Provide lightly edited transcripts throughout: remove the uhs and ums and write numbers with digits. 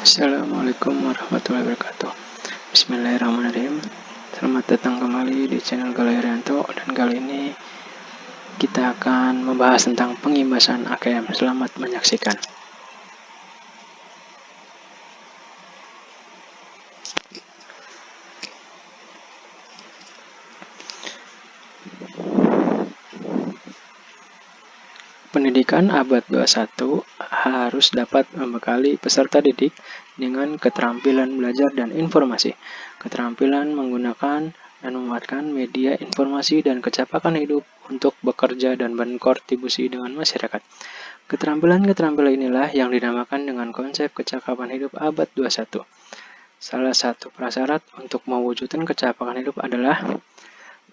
Assalamualaikum warahmatullahi wabarakatuh. Bismillahirrahmanirrahim. Selamat datang kembali di channel Galuh Herianto, dan kali ini kita akan membahas tentang pengimbasan AKM. Selamat menyaksikan. Pendidikan abad 21 harus dapat membekali peserta didik dengan keterampilan belajar dan informasi, keterampilan menggunakan dan memanfaatkan media informasi, dan kecapakan hidup untuk bekerja dan berkontribusi dengan masyarakat. Keterampilan-keterampilan inilah yang dinamakan dengan konsep kecakapan hidup abad 21. Salah satu prasyarat untuk mewujudkan kecakapan hidup adalah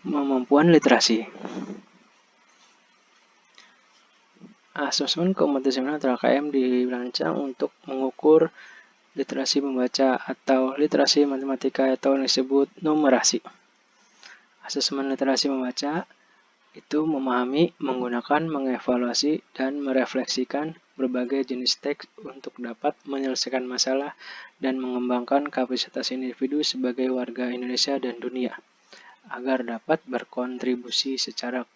kemampuan literasi. Asesmen kompetisi atau AKM dirancang untuk mengukur literasi membaca atau literasi matematika atau yang disebut numerasi. Asesmen literasi membaca itu memahami, menggunakan, mengevaluasi, dan merefleksikan berbagai jenis teks untuk dapat menyelesaikan masalah dan mengembangkan kapasitas individu sebagai warga Indonesia dan dunia agar dapat berkontribusi secara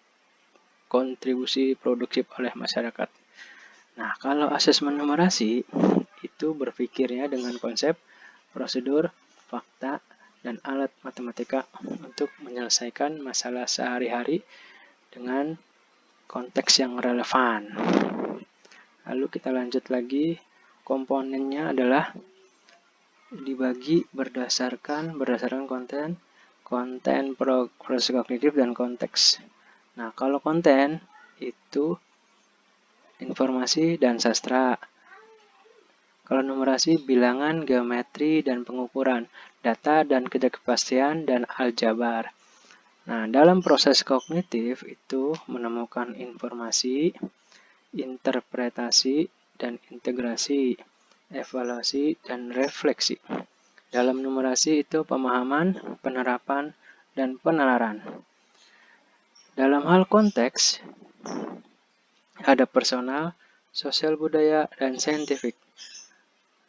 kontribusi produktif oleh masyarakat. Nah, kalau asesmen numerasi itu berpikirnya dengan konsep, prosedur, fakta, dan alat matematika untuk menyelesaikan masalah sehari-hari dengan konteks yang relevan. Lalu kita lanjut lagi, komponennya adalah dibagi berdasarkan konten proses kognitif dan konteks. Nah, kalau konten itu informasi dan sastra. Kalau numerasi, bilangan, geometri, dan pengukuran, data dan ketidakpastian, dan aljabar. Nah, dalam proses kognitif itu menemukan informasi, interpretasi, dan integrasi, evaluasi, dan refleksi. Dalam numerasi itu pemahaman, penerapan, dan penalaran. Dalam hal konteks, ada personal, sosial budaya, dan saintifik.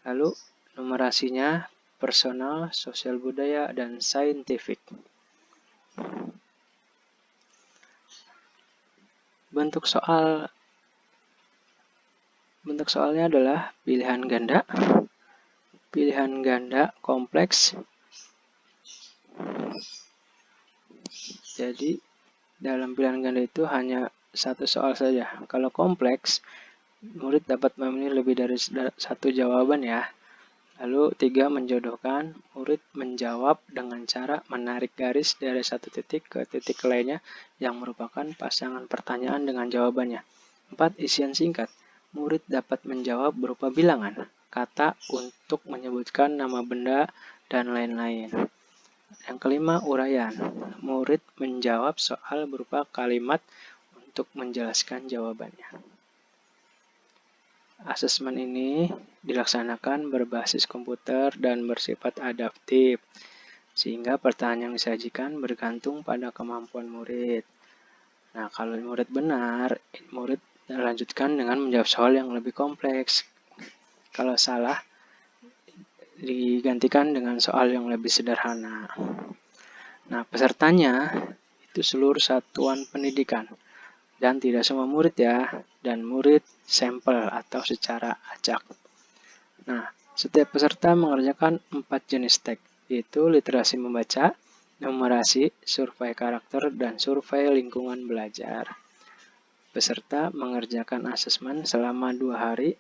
Lalu numerasinya personal, sosial budaya, dan saintifik. Bentuk soalnya adalah pilihan ganda kompleks. Jadi dalam pilihan ganda itu hanya satu soal saja. Kalau kompleks, murid dapat memilih lebih dari satu jawaban ya. Lalu 3, menjodohkan. Murid menjawab dengan cara menarik garis dari satu titik ke titik lainnya yang merupakan pasangan pertanyaan dengan jawabannya. 4, isian singkat. Murid dapat menjawab berupa bilangan, kata untuk menyebutkan nama benda, dan lain-lain. Yang kelima, uraian. Murid menjawab soal berupa kalimat untuk menjelaskan jawabannya. Asesmen ini dilaksanakan berbasis komputer dan bersifat adaptif, sehingga pertanyaan yang disajikan bergantung pada kemampuan murid. Nah, kalau murid benar, murid lanjutkan dengan menjawab soal yang lebih kompleks. Kalau salah, digantikan dengan soal yang lebih sederhana. Nah, pesertanya itu seluruh satuan pendidikan, dan tidak semua murid ya, dan murid sampel atau secara acak. Nah, setiap peserta mengerjakan 4 jenis teks, yaitu literasi membaca, numerasi, survei karakter, dan survei lingkungan belajar. Peserta mengerjakan asesmen selama 2 hari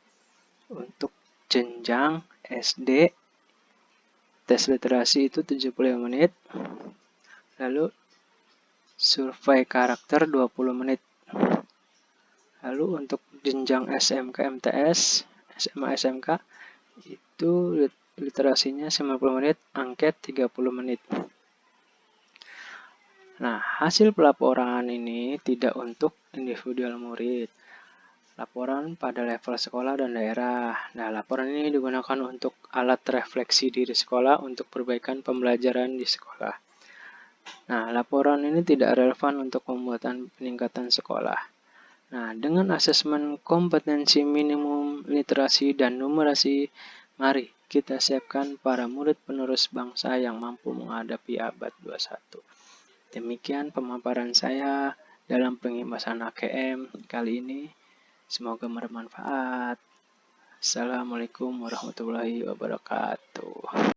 untuk jenjang SD. Tes literasi itu 75 menit. Lalu survei karakter 20 menit. Lalu untuk jenjang SMK MTS, SMA SMK itu literasinya 90 menit, angket 30 menit. Nah, hasil pelaporan ini tidak untuk individual murid. Laporan pada level sekolah dan daerah. Nah, laporan ini digunakan untuk alat refleksi diri sekolah untuk perbaikan pembelajaran di sekolah. Nah, laporan ini tidak relevan untuk pembuatan peningkatan sekolah. Nah, dengan asesmen kompetensi minimum literasi dan numerasi, mari kita siapkan para murid penerus bangsa yang mampu menghadapi abad 21. Demikian pemaparan saya dalam pengimasan AKM kali ini. Semoga bermanfaat. Assalamualaikum warahmatullahi wabarakatuh.